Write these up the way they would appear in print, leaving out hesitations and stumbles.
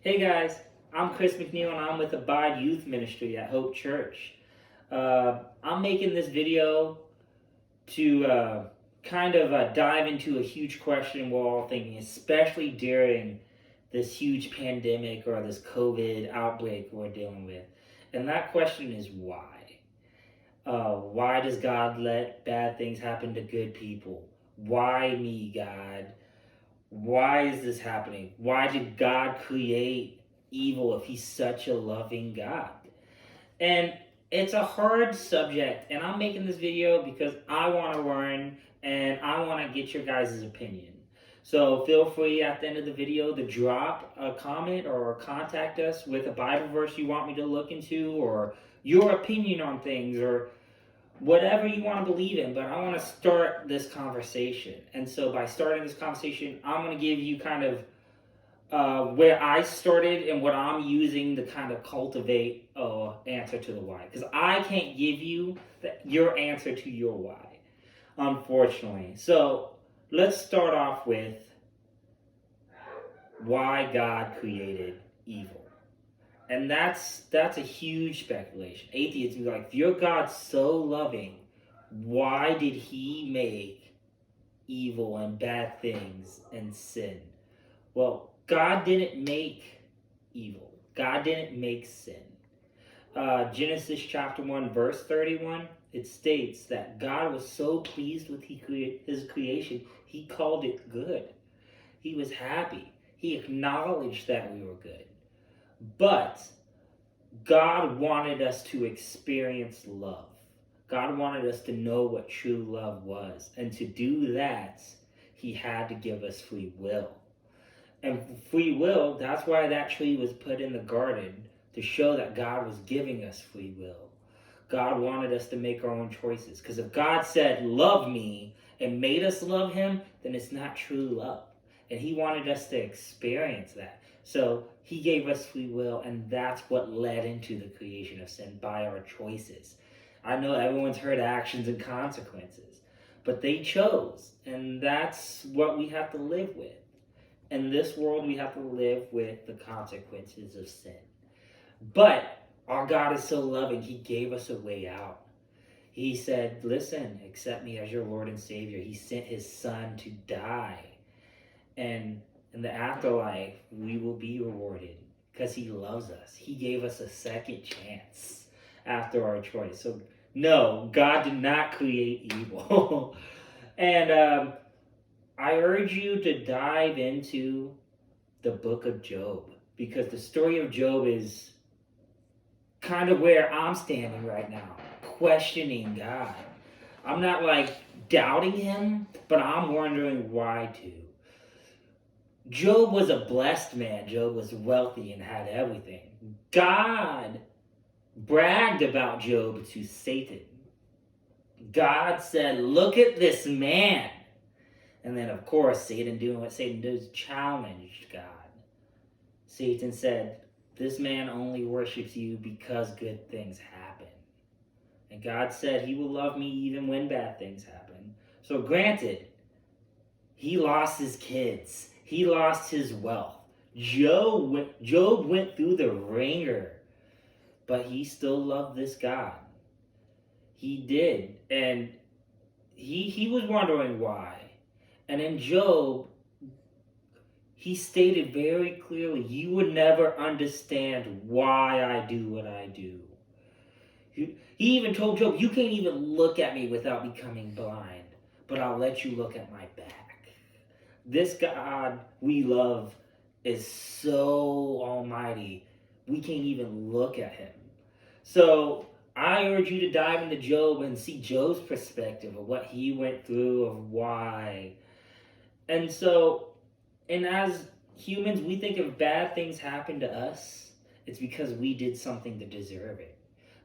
Hey guys, I'm Chris McNeil and I'm with Abide Youth Ministry at Hope Church. I'm making this video to dive into a huge question we're all thinking, especially during this huge pandemic or this COVID outbreak we're dealing with. And that question is why? Why does God let bad things happen to good people? Why me, God? Why is this happening? Why did God create evil if he's such a loving God? And it's a hard subject, and I'm making this video because I want to learn and I want to get your guys' opinion. So feel free at the end of the video to drop a comment or contact us with a Bible verse you want me to look into or your opinion on things or whatever you want to believe in, but I want to start this conversation. And so by starting this conversation, I'm going to give you kind of where I started and what I'm using to kind of cultivate an answer to the why. Because I can't give you your answer to your why, unfortunately. So let's start off with why God created evil. And that's a huge speculation. Atheists be like, if your God's so loving, why did he make evil and bad things and sin? Well, God didn't make evil. God didn't make sin. Genesis chapter 1, verse 31, it states that God was so pleased with his creation, he called it good. He was happy. He acknowledged that we were good. But God wanted us to experience love. God wanted us to know what true love was. And to do that, he had to give us free will. And free will, that's why that tree was put in the garden, to show that God was giving us free will. God wanted us to make our own choices. Because if God said, love me, and made us love him, then it's not true love. And he wanted us to experience that. So he gave us free will, and that's what led into the creation of sin, by our choices. I know everyone's heard actions and consequences, but they chose, and that's what we have to live with. In this world, we have to live with the consequences of sin. But our God is so loving, he gave us a way out. He said, listen, accept me as your Lord and Savior. He sent his son to die. And in the afterlife, we will be rewarded because he loves us. He gave us a second chance after our choice. So, no, God did not create evil. And I urge you to dive into the book of Job, because the story of Job is kind of where I'm standing right now, questioning God. I'm not like doubting him, but I'm wondering why too. Job was a blessed man. Job was wealthy and had everything. God bragged about Job to Satan. God said, look at this man. And then, of course, Satan doing what Satan does, challenged God. Satan said, this man only worships you because good things happen. And God said he will love me even when bad things happen. So granted, he lost his kids. He lost his wealth. Job went through the ringer, but he still loved this God. He did. And he was wondering why. And in Job, he stated very clearly, you would never understand why I do what I do. He even told Job, you can't even look at me without becoming blind, but I'll let you look at my back. This God we love is so almighty, we can't even look at him. So I urge you to dive into Job and see Job's perspective of what he went through, of why. And as humans, we think if bad things happen to us, it's because we did something to deserve it.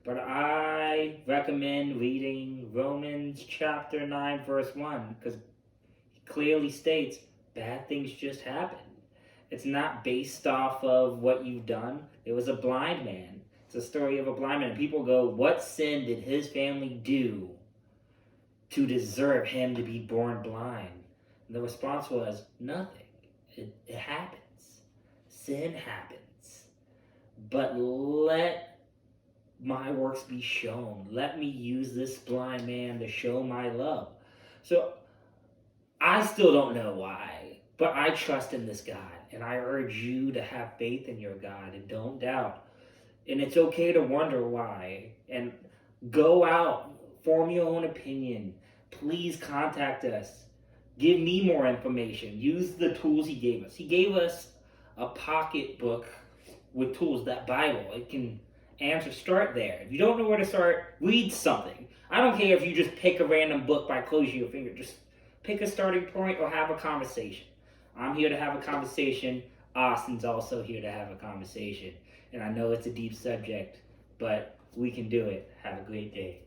But I recommend reading Romans chapter 9, verse 1, because it clearly states bad things just happen. It's not based off of what you've done. It was a blind man. It's a story of a blind man. People go, what sin did his family do to deserve him to be born blind? And the response was, nothing. It happens. sin happens. But let my works be shown. Let me use this blind man to show my love. So I still don't know why, but I trust in this God. And I urge you to have faith in your God and don't doubt. And it's okay to wonder why. And go out, form your own opinion. Please contact us. Give me more information. Use the tools he gave us. He gave us a pocket book with tools, that Bible. It can answer, start there. If you don't know where to start, read something. I don't care if you just pick a random book by closing your finger. Just pick a starting point or have a conversation. I'm here to have a conversation. Austin's also here to have a conversation. And I know it's a deep subject, but we can do it. Have a great day.